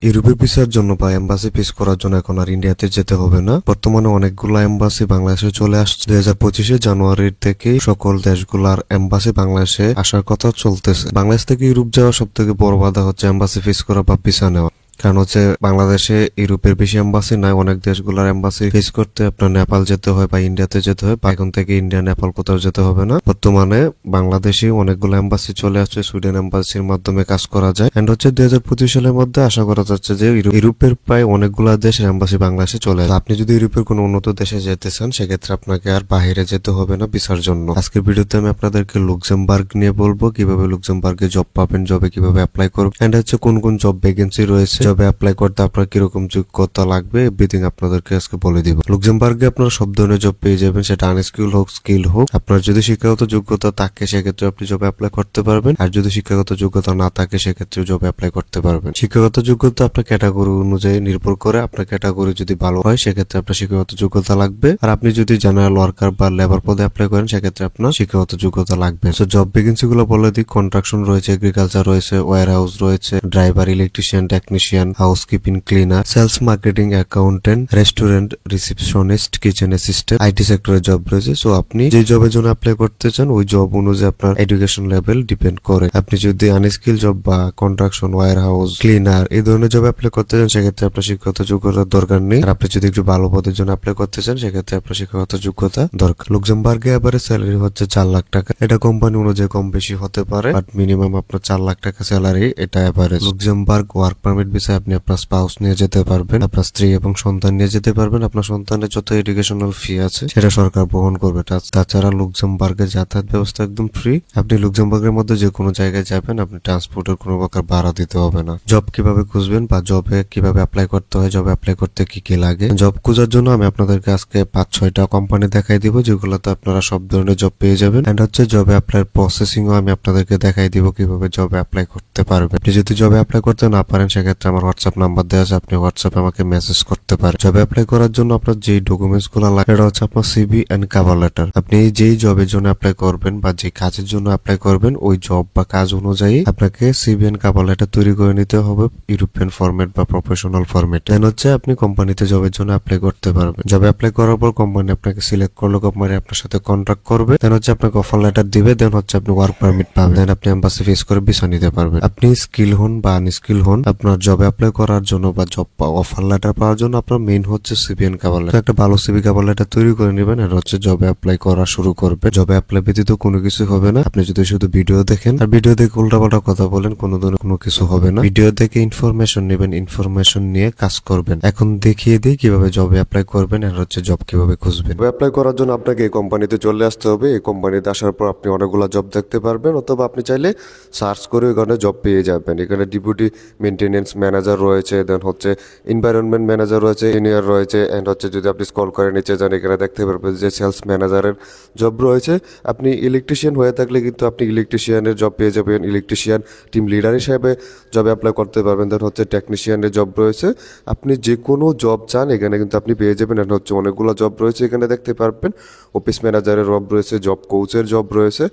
ইউরোপের ভিসার জন্য বা এম্বাসি ফিস করার জন্য এখন আর ইন্ডিয়াতে যেতে হবে না। বর্তমানে অনেকগুলো এম্বাসি বাংলাদেশে চলে আসছে। 2025 জানুয়ারির থেকে সকল দেশগুলার এম্বাসি বাংলাদেশে আসার কথা চলতেছে। বাংলাদেশ থেকে ইউরোপ যাওয়া সব থেকে বড় বাধা হচ্ছে এম্বাসি ফিস করা বা ভিসা নেওয়া। কারণ হচ্ছে বাংলাদেশে ইউরোপের বেশি এম্বাসি নাই, অনেক দেশগুলোর এম্বাসি ফেস করতে আপনার নেপাল যেতে হয় বা ইন্ডিয়াতে যেতে হয়, বা এখন থেকে ইন্ডিয়া নেপাল কোথাও যেতে হবে না। বর্তমানে বাংলাদেশে অনেকগুলো এম্বাসি চলে আসছে, সুইডেন এম্বাসির মাধ্যমে কাজ করা যায়। এন্ড হচ্ছে 2025 সালের মধ্যে আশা করা যাচ্ছে যে ইউরোপের প্রায় অনেকগুলো দেশের এম্বাসি বাংলাদেশে চলে আসবে। আপনি যদি ইউরোপের কোনো উন্নত দেশে যেতে চান সেক্ষেত্রে আপনাকে আর বাইরে যেতে হবে না ভিসার জন্য। আজকের ভিডিওতে আমি আপনাদেরকে লুক্সেমবার্গ নিয়ে বলবো, কিভাবে লুক্সেমবার্গে জব পাবেন, জবে কিভাবে অ্যাপ্লাই করবেন, এন্ড হচ্ছে কোন কোন জব ভ্যাকেন্সি রয়েছে, জবে অ্যাপ্লাই করতে আপনার কিরকম যোগ্যতা লাগবে, এভরিথিং আপনাদেরকে আজকে বলে দিব। লুক্সেমবার্গে আপনারা সব ধরনের জব পেয়ে যাবেন, সেটা আনস্কিল হোক স্কিল হোক। আপনার যদি শিক্ষাগত যোগ্যতা থাকে সেক্ষেত্রে আপনি জবে অ্যাপ্লাই করতে পারবেন, আর যদি শিক্ষাগত যোগ্যতা না থাকে সেক্ষেত্রে জবে অ্যাপ্লাই করতে পারবেন। শিক্ষাগত যোগ্যতা আপনার ক্যাটাগরি অনুযায়ী নির্ভর করে। আপনার ক্যাটাগরি যদি ভালো হয় সেক্ষেত্রে আপনার শিক্ষাগত যোগ্যতা লাগবে, আর আপনি যদি জেনারেল ওয়ার্কার বা লেবার পদে অ্যাপ্লাই করেন সেক্ষেত্রে আপনার শিক্ষাগত যোগ্যতা লাগবে। তো জব ভ্যাকেন্সি গুলো বলে দিই। কনস্ট্রাকশন রয়েছে, এগ্রিকালচার রয়েছে, ওয়্যার হাউস রয়েছে, driver, electrician, technician, housekeeping, cleaner, sales, marketing, accountant, restaurant, receptionist, kitchen assistant, IT সেক্টরের জব রয়েছে। সো আপনি যে জবের জন্য অ্যাপ্লাই করতে চান ওই জব অনুযায়ী আপনার এডুকেশন লেভেল ডিপেন্ড করে। আপনি যদি আনস্কিল জব বা কনস্ট্রাকশন, ওয়্যার হাউস, ক্লিনার এই ধরনের জব অ্যাপ্লাই করতে চান সেক্ষেত্রে আপনার শিক্ষাগত যোগ্যতার দরকার নেই। আর আপনি যদি একটু ভালো পদের জন্য অ্যাপ্লাই করতে চান সেক্ষেত্রে আপনার শিক্ষাগত যোগ্যতা দরকার। লুক্সেমবার্গে এভারেজ স্যালারি হচ্ছে 4 লাখ টাকা। এটা কোম্পানি অনুযায়ী কম বেশি হতে পারে, বাট মিনিমাম আপনার 4 লাখ টাকা স্যালারি, এটা এভারেজ। লুক্সেমবার্গ ওয়ার্ক পারমিট ভিসায় আপনি আপনার স্পাউস নিয়ে যেতে পারবেন, আপনার স্ত্রী এবং সন্তান নিয়ে যেতে পারবেন। আপনার সন্তানের যত এডুকেশনাল ফি আছে সেটা সরকার বহন করবে। তাছাড়া লুক্সেমবার্গের যাতায়াত ব্যবস্থা একদম ফ্রি। আপনি লুক্সেমবার্গের মধ্যে যে কোনো জায়গায় যাবেন, আপনি ট্রান্সপোর্টের কোনো প্রকার ভাড়া দিতে হবে না। জব কিভাবে খুঁজবেন বা জবে কিভাবে অ্যাপ্লাই করতে হয়, জবে অ্যাপ্লাই করতে কি কি লাগে, জব খোঁজার জন্য আমি আপনাদেরকে আজকে 5-6টা কোম্পানি দেখাই দিব যেগুলোতে আপনারা সব ধরনের জব পেয়ে যাবেন। এন্ড হচ্ছে জবে অ্যাপ্লাই প্রসেসিং ও আমি আপনাদেরকে দেখাই দিব কিভাবে জবে অ্যাপ্লাই করতে পারবেন। আপনি যদি জবে অ্যাপ্লাই করতে না পারেন সেক্ষেত্রে আমার হোয়াটসঅ্যাপ নাম্বার দেওয়া আছে, আপনি হোয়াটসঅ্যাপে আমাকে মেসেজ করতে পারেন। জবে অ্যাপ্লাই করার জন্য আপনার যে ডকুমেন্টস গুলো লাগে সেটা হচ্ছে আপনার সিভি এন্ড কভার লেটার। আপনি যেই জবের জন্য অ্যাপ্লাই করবেন বা যে কাজের জন্য অ্যাপ্লাই করবেন ওই জব বা কাজ অনুযায়ী আপনাকে সিভি এন্ড কভার লেটার তৈরি করে নিতে হবে ইউরোপিয়ান ফরম্যাট বা প্রফেশনাল ফরম্যাট। দেন হচ্ছে আপনি কোম্পানিতে জবের জন্য অ্যাপ্লাই করতে পারবেন। জবে অ্যাপ্লাই করার পর কোম্পানি আপনাকে সিলেক্ট করলে কোম্পানি আপনার সাথে কন্ট্রাক্ট করবে। দেন হচ্ছে আপনাকে অফার লেটার দিবে। দেন হচ্ছে আপনি ওয়ার্ক পারমিট পাবেন। দেন আপনি এম্বাসি ফেস করে ভিসা নিতে পারবেন। আপনি স্কিল হন বা আনস্কিল হন, আপনার জবে অ্যাপ্লাই করার জন্য বা জব অফার লেটার পাওয়ার জন্য আপনার মেইন হচ্ছে সিভি এন্ড কভার লেটার। একটা ভালো সিভি কভার লেটার তৈরি করে নেবেন, আর হচ্ছে জবে অ্যাপ্লাই করা শুরু করবে। জবে অ্যাপ্লাই ব্যতীত কোনো কিছু হবে না। আপনি যদি শুধু ভিডিও দেখেন আর ভিডিও দেখে উল্টাপাল্টা কথা বলেন, কোনো ধরনের কোনো কিছু হবে না। ভিডিও দেখে ইনফরমেশন নেবেন, ইনফরমেশন নিয়ে কাজ করবেন। এখন দেখিয়ে দিই কিভাবে জবে অ্যাপ্লাই করবেন আর হচ্ছে জব কিভাবে খুঁজবেন। জবে অ্যাপ্লাই করার জন্য আপনাকে এই কোম্পানিতে চলে আসতে হবে। এই কোম্পানিতে আসার পর আপনি অনেকগুলো জব দেখতে পারবেন, অথবা আপনি চাইলে সার্চ করে ওখানে জব পেয়ে যাবেন। এখানে ডেপুটি মেইনটেনেন্স ম্যানেজার রয়েছে, দেন হচ্ছে এনভায়রনমেন্ট ম্যানেজার রয়েছে, ইঞ্জিনিয়ার রয়েছে, এন্ড হচ্ছে যদি আপনি স্ক্রল করে নিচে যান এখানে দেখতে পারবেন যে সেলস ম্যানেজারের জব রয়েছে। আপনি ইলেকট্রিশিয়ান হয়ে থাকলে কিন্তু আপনি ইলেকট্রিশিয়ানের জব পেয়ে যাবেন, ইলেকট্রিশিয়ান টিম লিডার হিসেবে জবে অ্যাপ্লাই করতে পারবেন। দেন হচ্ছে টেকনিশিয়ানের জব রয়েছে। আপনি যে কোনো জব চান এখানে কিন্তু আপনি পেয়ে যাবেন। এন্ড হচ্ছে অনেকগুলো জব রয়েছে এখানে দেখতে পারবেন। অফিস ম্যানেজারের জব রয়েছে, জব কোচের জব রয়েছে,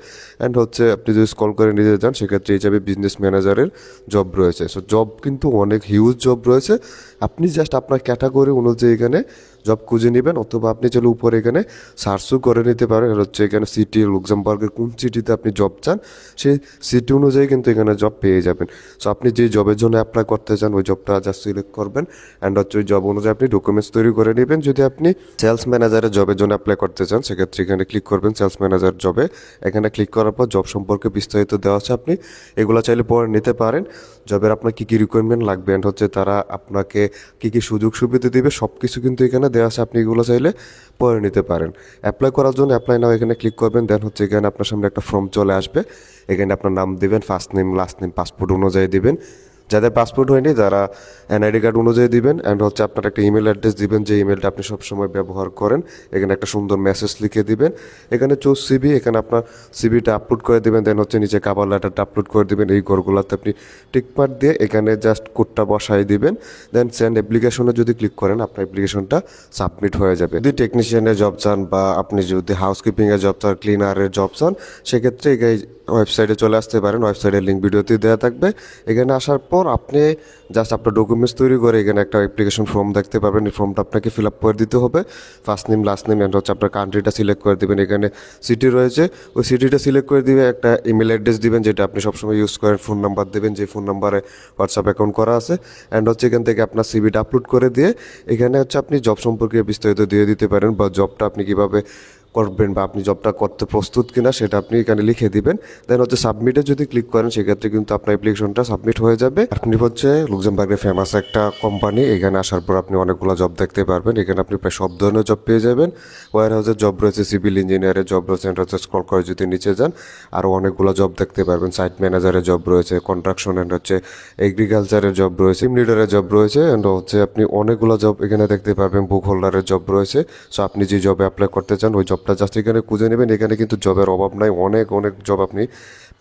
এন্ড হচ্ছে আপনি যদি স্ক্রল করে নিতে যান সেক্ষেত্রে হিসাবে বিজনেস ম্যানেজারের জব রয়েছে। সো জব কিন্তু অনেক হিউজ জব রয়েছে। আপনি জাস্ট আপনার ক্যাটাগরি অনুযায়ী এখানে জব খুঁজে নেবেন, অথবা আপনি চলে উপরে এখানে সার্চও করে নিতে পারেন। আর হচ্ছে এখানে সিটি লুক্সেমবার্গের কোন সিটিতে আপনি জব চান সেই সিটি অনুযায়ী কিন্তু এখানে জব পেয়ে যাবেন। সো আপনি যে জবের জন্য অ্যাপ্লাই করতে চান ওই জবটা জাস্ট সিলেক্ট করবেন, অ্যান্ড হচ্ছে ওই জব অনুযায়ী আপনি ডকুমেন্টস তৈরি করে নেবেন। যদি আপনি সেলস ম্যানেজারের জবের জন্য অ্যাপ্লাই করতে চান সেক্ষেত্রে এখানে ক্লিক করবেন সেলস ম্যানেজার জবে। এখানে ক্লিক করার পর জব সম্পর্কে বিস্তারিত দেওয়া আছে, আপনি এগুলো চাইলে পরে নিতে পারেন। জবের আপনার কী কী রিকোয়ারমেন্ট লাগবে অ্যান্ড হচ্ছে তারা আপনাকে কী কী সুযোগ সুবিধা দিবে সব কিছু কিন্তু এখানে দেওয়া আছে, আপনি এগুলো চাইলে পরে নিতে পারেন। অ্যাপ্লাই করার জন্য অ্যাপ্লাই নাও এখানে ক্লিক করবেন। দেন হচ্ছে এখানে আপনার সামনে একটা ফর্ম চলে আসবে। এখানে আপনার নাম দিবেন, first name, last name, passport অনুযায়ী দিবেন। যাদের পাসপোর্ট হয়নি তারা এনআইডি কার্ড অনুযায়ী দিবেন, অ্যান্ড হচ্ছে আপনার একটা ইমেল অ্যাড্রেস দিবেন যে ইমেলটা আপনি সবসময় ব্যবহার করেন। এখানে একটা সুন্দর মেসেজ লিখে দিবেন। এখানে চুজ সিবি, এখানে আপনার সিবিটা আপলোড করে দিবেন। দেন হচ্ছে নিচে কভার লেটারটা আপলোড করে দিবেন। এই ঘরগুলোতে আপনি টিকমার্ক দিয়ে এখানে জাস্ট কোডটা বসাই দিবেন। দেন সেন্ড অ্যাপ্লিকেশনে যদি ক্লিক করেন আপনার অ্যাপ্লিকেশনটা সাবমিট হয়ে যাবে। যদি টেকনিশিয়ানের জব চান বা আপনি যদি হাউসকিপিংয়ের জব চান, ক্লিনারের জব চান সেক্ষেত্রে এই ওয়েবসাইটে চলে আসতে পারেন। ওয়েবসাইটের লিঙ্ক ভিডিওতে দেওয়া থাকবে। এখানে আসার পর পর আপনি জাস্ট আপনার ডকুমেন্টস তৈরি করে এখানে একটা অ্যাপ্লিকেশন ফর্ম দেখতে পাবেন। এই ফর্মটা আপনাকে ফিল আপ করে দিতে হবে। First name, last name, and হচ্ছে আপনার কান্ট্রিটা সিলেক্ট করে দেবেন। এখানে সিটি রয়েছে, ওই সিটিটা সিলেক্ট করে দিবে। একটা ইমেল অ্যাড্রেস দিবেন যেটা আপনি সবসময় ইউজ করেন। ফোন নাম্বার দেবেন যে ফোন নাম্বারে হোয়াটসঅ্যাপ অ্যাকাউন্ট করা আছে। অ্যান্ড হচ্ছে এখান থেকে আপনার সিভিটা আপলোড করে দিয়ে এখানে হচ্ছে আপনি জব সম্পর্কে বিস্তারিত দিয়ে দিতে পারেন, বা জবটা আপনি কিভাবে করবেন বা আপনি জবটা করতে প্রস্তুত কিনা সেটা আপনি এখানে লিখে দিবেন। দেন হচ্ছে সাবমিটে যদি ক্লিক করেন সেক্ষেত্রে কিন্তু আপনার অ্যাপ্লিকেশনটা সাবমিট হয়ে যাবে। আপনি হচ্ছে লুক্সেমবার্গের ফেমাস একটা কোম্পানি, এখানে আসার পর আপনি অনেকগুলো জব দেখতে পারবেন। এখানে আপনি প্রায় সব ধরনের জব পেয়ে যাবেন। ওয়ার হাউসের জব রয়েছে, সিভিল ইঞ্জিনিয়ারের জব রয়েছে, হচ্ছে স্ক্রল করে যদি নিচে যান আরও অনেকগুলো জব দেখতে পারবেন। সাইট ম্যানেজারের জব রয়েছে, কন্ট্রাকশন অ্যান্ড হচ্ছে এগ্রিকালচারের জব রয়েছে, টিম লিডারের জব রয়েছে, অ্যান্ড হচ্ছে আপনি অনেকগুলো জব এখানে দেখতে পারবেন। বুক হোল্ডারের জব রয়েছে। সো আপনি যে জবে অ্যাপ্লাই করতে চান ওই জবটা জাস্ট এখানে খুঁজে নেবেন। এখানে কিন্তু জবের অভাব নাই, অনেক অনেক জব আপনি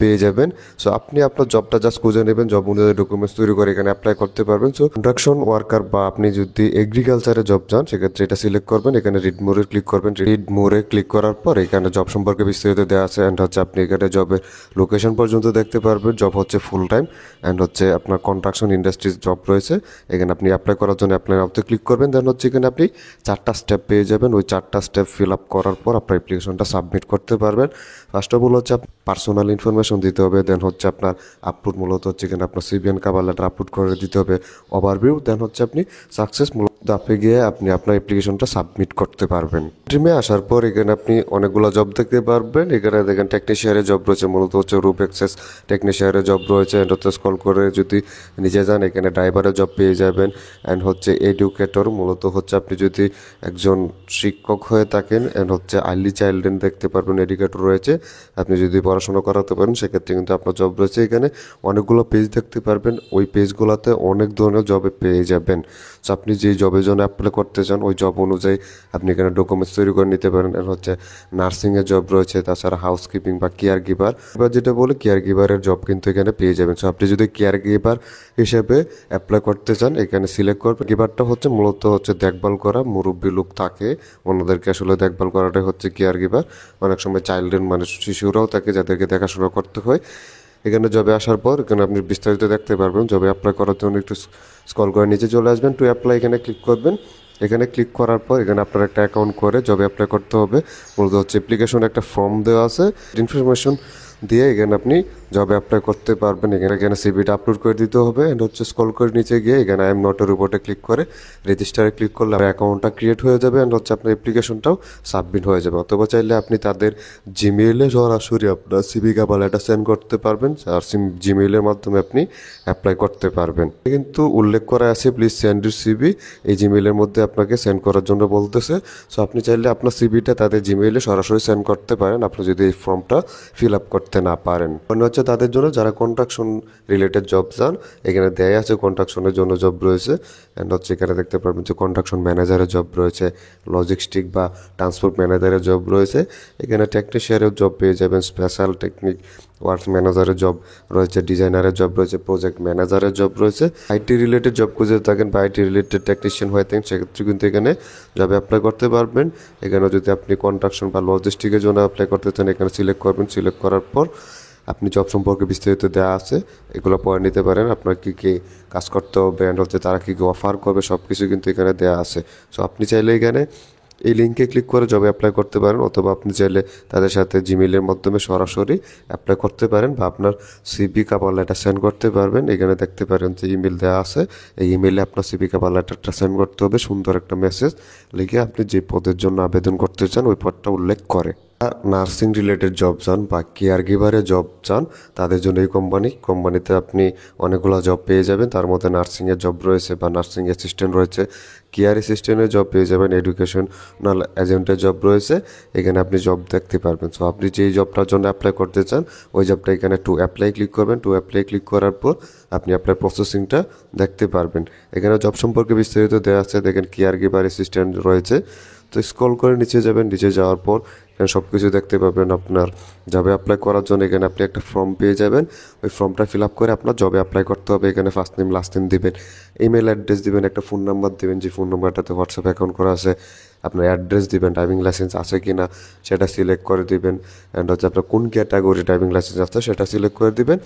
পেয়ে যাবেন। সো আপনি আপনার জবটা জাস্ট খুঁজে নেবেন, জব অনুযায়ী ডকুমেন্টস তৈরি করে এখানে অ্যাপ্লাই করতে পারবেন। সো কন্ট্রাকশন ওয়ার্কার বা আপনি যদি এগ্রিকালচারে জব চান সেক্ষেত্রে এটা সিলেক্ট করবেন। এখানে রিড মোরে ক্লিক করবেন। রিড মোরে ক্লিক করার পর এখানে জব সম্পর্কে বিস্তারিত দেওয়া আছে। অ্যান্ড হচ্ছে আপনি এখানে জবের লোকেশন পর্যন্ত দেখতে পারবেন। জব হচ্ছে ফুল টাইম, অ্যান্ড হচ্ছে আপনার কন্ট্রাকশন ইন্ডাস্ট্রিজ জব রয়েছে। এখানে আপনি অ্যাপ্লাই করার জন্য অ্যাপ্লাই নাওতে ক্লিক করবেন। দেন হচ্ছে এখানে আপনি 4টা স্টেপ পেয়ে যাবেন। ওই 4টা স্টেপ ফিল আপ করার পর আপনার অ্যাপ্লিকেশনটা সাবমিট করতে পারবেন। ফার্স্ট অফ অল হচ্ছে পার্সোনাল ইনফরমেশন দিতে হবে। দেন হচ্ছে আপনার আপলোড মূলত হচ্ছে এখানে আপনার CV and cover letter upload করে দিতে হবে, ওভারভিউ। দেন হচ্ছে আপনি সাকসেস মূলত আপনি গিয়ে আপনি আপনার অ্যাপ্লিকেশনটা সাবমিট করতে পারবেন। টিমে আসার পর এখানে আপনি অনেকগুলো জব দেখতে পারবেন। এখানে দেখেন টেকনিশিয়ানের জব রয়েছে, মূলত হচ্ছে রুপ অ্যাক্সেস টেকনিশিয়ানের জব রয়েছে। অ্যান্ড হচ্ছে স্ক্রল করে যদি নিচে যান এখানে ড্রাইভারের জব পেয়ে যাবেন। অ্যান্ড হচ্ছে এডুকেটর, মূলত হচ্ছে আপনি যদি একজন শিক্ষক হয়ে থাকেন। অ্যান্ড হচ্ছে আর্লি চাইল্ড্রেন দেখতে পারবেন, এডুকেটর রয়েছে। আপনি যদি পড়াশোনা করাতে পারেন সেক্ষেত্রে কিন্তু আপনার জব রয়েছে। এখানে অনেকগুলো পেজ দেখতে পারবেন, ওই পেজগুলোতে অনেক ধরনের জবে পেয়ে যাবেন। সো আপনি যে জবের জন্য অ্যাপ্লাই করতে চান ওই জব অনুযায়ী আপনি এখানে ডকুমেন্টস তৈরি করে নিতে পারেন। আর হচ্ছে নার্সিংয়ের জব রয়েছে, তাছাড়া হাউসকিপিং বা কেয়ার গিভার, এবার যেটা বলে কেয়ার গিভারের জব কিন্তু এখানে পেয়ে যাবেন। সো আপনি যদি কেয়ার গিভার হিসেবে অ্যাপ্লাই করতে চান এখানে সিলেক্ট করবেন। গিভারটা হচ্ছে মূলত হচ্ছে দেখভাল করা, মুরব্বী লোক থাকে ওনাদেরকে আসলে দেখভাল করাটাই হচ্ছে কেয়ার গিভার। অনেক সময় চাইল্ডের মানে শিশুরাও থাকে যাদেরকে দেখাশোনা করতে হয়। এখানে জবে আসার পর এখানে আপনি বিস্তারিত দেখতে পারবেন। জবে অ্যাপ্লাই করার জন্য একটু স্ক্রল করে নিচে চলে আসবেন, টু অ্যাপ্লাই এখানে ক্লিক করবেন। এখানে ক্লিক করার পর এখানে আপনার একটা অ্যাকাউন্ট করে জবে অ্যাপ্লাই করতে হবে। মূলত হচ্ছে অ্যাপ্লিকেশন একটা ফর্ম দেওয়া আছে, ইনফরমেশন দিয়ে এখানে আপনি জবে অ্যাপ্লাই করতে পারবেন। এখানে সিভিটা আপলোড করে দিতে হবে। অ্যান্ড হচ্ছে স্ক্রল করে নিচে গিয়ে এখানে আই এম নটের উপরে ক্লিক করে রেজিস্টারে ক্লিক করলে অ্যাকাউন্টটা ক্রিয়েট হয়ে যাবে। অ্যান্ড হচ্ছে আপনার অ্যাপ্লিকেশনটাও সাবমিট হয়ে যাবে। অথবা চাইলে আপনি তাদের জিমেইলে সরাসরি আপনার সিভি বা লেটার সেন্ড করতে পারবেন, আর জিমেইলের মাধ্যমে আপনি অ্যাপ্লাই করতে পারবেন। কিন্তু উল্লেখ করা আছে প্লিজ সেন্ড ইউর সিভি, এই জিমেইলের মধ্যে আপনাকে সেন্ড করার জন্য বলতেছে। সো আপনি চাইলে আপনার সিভিটা তাদের জিমেইলে সরাসরি সেন্ড করতে পারেন, আপনি যদি এই ফর্মটা ফিল আপ করতে না পারেন। মনে হচ্ছে তাদের জন্য যারা কন্ট্রাকশন রিলেটেড জব চান, এখানে দেয়া আছে কন্ট্রাকশনের জন্য জব রয়েছে। অ্যান্ড হচ্ছে এখানে দেখতে পারবেন যে কন্ট্রাকশন ম্যানেজারের জব রয়েছে, লজিস্টিক বা ট্রান্সপোর্ট ম্যানেজারের জব রয়েছে। এখানে টেকনিশিয়ানের জব পেয়ে যাবেন, স্পেশাল টেকনিক ওয়ার্ক ম্যানেজারের জব রয়েছে, ডিজাইনারের জব রয়েছে, প্রজেক্ট ম্যানেজারের জব রয়েছে। আইটি রিলেটেড জব খুঁজে থাকেন বা আইটি রিলেটেড টেকনিশিয়ান হয়ে থাকেন সেক্ষেত্রে কিন্তু এখানে জবে অ্যাপ্লাই করতে পারবেন। এখানে যদি আপনি কন্ট্রাকশন বা লজিস্টিকের জন্য অ্যাপ্লাই করতে চান এখানে সিলেক্ট করবেন। সিলেক্ট করার পর আপনি জব সম্পর্কে বিস্তারিত দেওয়া আছে, এগুলো পড়ে নিতে পারেন। আপনার কী কী কাজ করতে হবে অ্যান্ড হচ্ছে তারা কী কী অফার করবে সব কিছু কিন্তু এখানে দেওয়া আছে। সো আপনি চাইলে এখানে এই লিঙ্কে ক্লিক করে জবে অ্যাপ্লাই করতে পারেন, অথবা আপনি চাইলে তাদের সাথে জিমেইলের মাধ্যমে সরাসরি অ্যাপ্লাই করতে পারেন, বা আপনার সিভি কভার লেটার সেন্ড করতে পারবেন। এখানে দেখতে পারেন যে ইমেল দেওয়া আছে, এই ইমেইলে আপনার সিভি কভার লেটারটা সেন্ড করতে হবে, সুন্দর একটা মেসেজ লিখে আপনি যে পদের জন্য আবেদন করতে চান ওই পদটা উল্লেখ করে। নার্সিং রিলেটেড জব চান বা কেয়ার গিভারে জব চান তাদের জন্য এই কোম্পানিতে আপনি অনেকগুলো জব পেয়ে যাবেন। তার মধ্যে নার্সিংয়ের জব রয়েছে বা নার্সিং অ্যাসিস্ট্যান্ট রয়েছে, কেয়ার অ্যাসিস্ট্যান্টের জব পেয়ে যাবেন, এডুকেশনাল এজেন্টের জব রয়েছে। এখানে আপনি জব দেখতে পারবেন। সো আপনি যেই জবটার জন্য অ্যাপ্লাই করতে চান ওই জবটা এখানে টু অ্যাপ্লাই ক্লিক করবেন। টু অ্যাপ্লাই ক্লিক করার পর আপনি অ্যাপ্লাই প্রসেসিংটা দেখতে পারবেন। এখানে জব সম্পর্কে বিস্তারিত দেওয়া আছে, দেখেন কেয়ার গিভার অ্যাসিস্ট্যান্ট রয়েছে। তো স্ক্রল করে নিচে যাবেন, নিচে যাওয়ার পর এখানে সব কিছু দেখতে পাবেন। আপনার জবে অ্যাপ্লাই করার জন্য এখানে আপনি একটা ফর্ম পেয়ে যাবেন, ওই ফর্মটা ফিল আপ করে আপনার জবে অ্যাপ্লাই করতে হবে। এখানে ফার্স্ট নেম লাস্ট নেম দিবেন, ইমেল অ্যাড্রেস দিবেন, একটা ফোন নাম্বার দিবেন যে ফোন নাম্বারটাতে হোয়াটসঅ্যাপ অ্যাকাউন্ট করা আছে। আপনার অ্যাড্রেস দিবেন, ড্রাইভিং লাইসেন্স আছে কি না সেটা সিলেক্ট করে দিবেন, অ্যান্ড হচ্ছে আপনার কোন ক্যাটাগরি ড্রাইভিং লাইসেন্স আছে সেটা সিলেক্ট করে দিবেন।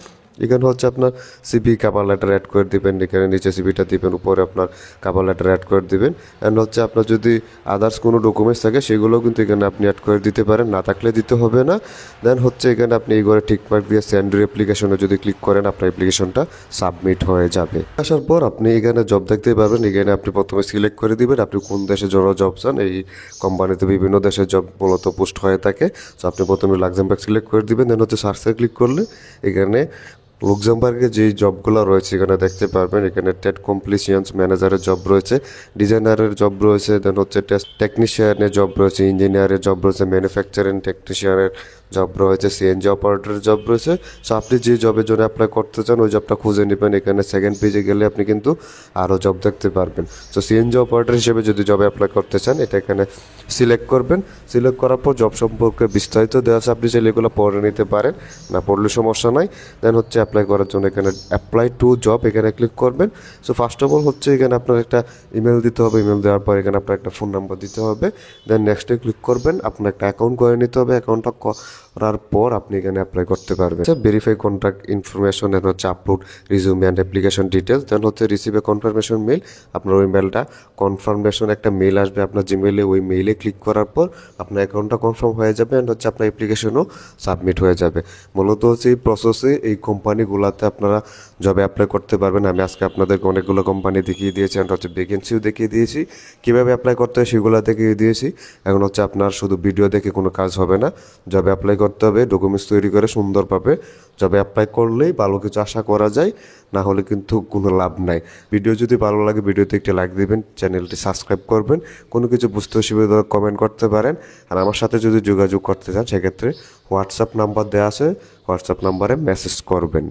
এখানে হচ্ছে আপনার সিভি কভার লেটার অ্যাড করে দিবেন, এখানে নিচে সিভিটা দিবেন, উপরে আপনার কভার লেটার অ্যাড করে দিবেন। অ্যান্ড হচ্ছে আপনার যদি আদার্স কোনো ডকুমেন্টস থাকে সেগুলোও কিন্তু এখানে আপনি অ্যাড করে দিতে পারেন, না থাকলে দিতে হবে না। দেন হচ্ছে এখানে আপনি এই ঘরে টিকমার্ক দিয়ে সেন্ড অ্যাপ্লিকেশনে যদি ক্লিক করেন আপনার অ্যাপ্লিকেশনটা সাবমিট হয়ে যাবে। আসার পর আপনি এখানে জব দেখতে পারবেন, এখানে আপনি প্রথমে সিলেক্ট করে দিবেন আপনি কোন দেশের জন্য জব চান। এই কোম্পানিতে বিভিন্ন দেশের জব মূলত পোস্ট হয়ে থাকে। তো আপনি প্রথমে লাক্সেমবার্গ সিলেক্ট করে দিবেন, দেন হচ্ছে সার্চে ক্লিক করলে এখানে লুক্সেমবার্গে যে জবগুলো রয়েছে এখানে দেখতে পারবেন। এখানে টেট কমপ্লিশিয়ান্স ম্যানেজারের জব রয়েছে, ডিজাইনারের জব রয়েছে, দেন হচ্ছে টেস্ট টেকনিশিয়ানের জব রয়েছে, ইঞ্জিনিয়ারের জব রয়েছে, ম্যানুফ্যাকচারিং টেকনিশিয়ানের জব রয়েছে, সিএনজি অপারেটরের জব রয়েছে। সো আপনি যে জবের জন্য অ্যাপ্লাই করতে চান ওই জবটা খুঁজে নেবেন। এখানে সেকেন্ড পেজে গেলে আপনি কিন্তু আরও জব দেখতে পারবেন। সো সিএনজি অপারেটর হিসেবে যদি জবে অ্যাপ্লাই করতে চান এটা এখানে সিলেক্ট করবেন। সিলেক্ট করার পর জব সম্পর্কে বিস্তারিত দেওয়া আছে, আপনি চাইলে এগুলো পড়ে নিতে পারেন, না পড়লে সমস্যা নাই। দেন হচ্ছে অ্যাপ্লাই করার জন্য এখানে অ্যাপ্লাই টু জব এখানে ক্লিক করবেন। সো ফার্স্ট অফ অল হচ্ছে এখানে আপনার একটা ইমেল দিতে হবে, ইমেল দেওয়ার পর এখানে আপনার একটা ফোন নাম্বার দিতে হবে। দেন নেক্সটে ক্লিক করবেন, আপনার একটা অ্যাকাউন্ট করে নিতে হবে। অ্যাকাউন্টটা করার পর আপনি এখানে অ্যাপ্লাই করতে পারবেন। ভেরিফাই কন্ট্যাক্ট ইনফরমেশন, দেন হচ্ছে upload resume and application details, then হচ্ছে রিসিভ এ কনফার্মেশন মেল। আপনার ওই মেলটা কনফার্মেশন একটা মেল আসবে আপনার জিমেলে, ওই মেইলে ক্লিক করার পর আপনার অ্যাকাউন্টটা কনফার্ম হয়ে যাবে অ্যান্ড হচ্ছে আপনার অ্যাপ্লিকেশনও সাবমিট হয়ে যাবে। মূলত হচ্ছে এই প্রসেসে এই কোম্পানিগুলোতে আপনারা জবে অ্যাপ্লাই করতে পারবেন। আমি আজকে আপনাদেরকে অনেকগুলো কোম্পানি দেখিয়ে দিয়েছি অ্যান্ড হচ্ছে ভ্যাকেন্সিও দেখিয়ে দিয়েছি, কীভাবে অ্যাপ্লাই করতে হয় সেগুলো দেখিয়ে দিয়েছি। এখন হচ্ছে আপনার শুধু ভিডিও দেখে কোনো কাজ হবে না, জবে অ্যাপ্লাই করতে হবে, ডকুমেন্টস তৈরি করে সুন্দরভাবে জবে অ্যাপ্লাই করলেই ভালো কিছু আশা করা যায়, না হলে কিন্তু কোনো লাভ নাই। ভিডিও যদি ভালো লাগে ভিডিওতে একটি লাইক দিবেন, চ্যানেলটি সাবস্ক্রাইব করবেন, কোনো কিছু বুঝতে অসুবিধা হলে কমেন্ট করতে পারেন। আর আমার সাথে যদি যোগাযোগ করতে চান সেক্ষেত্রে হোয়াটসঅ্যাপ নাম্বার দেওয়া আছে, হোয়াটসঅ্যাপ নাম্বারে মেসেজ করবেন।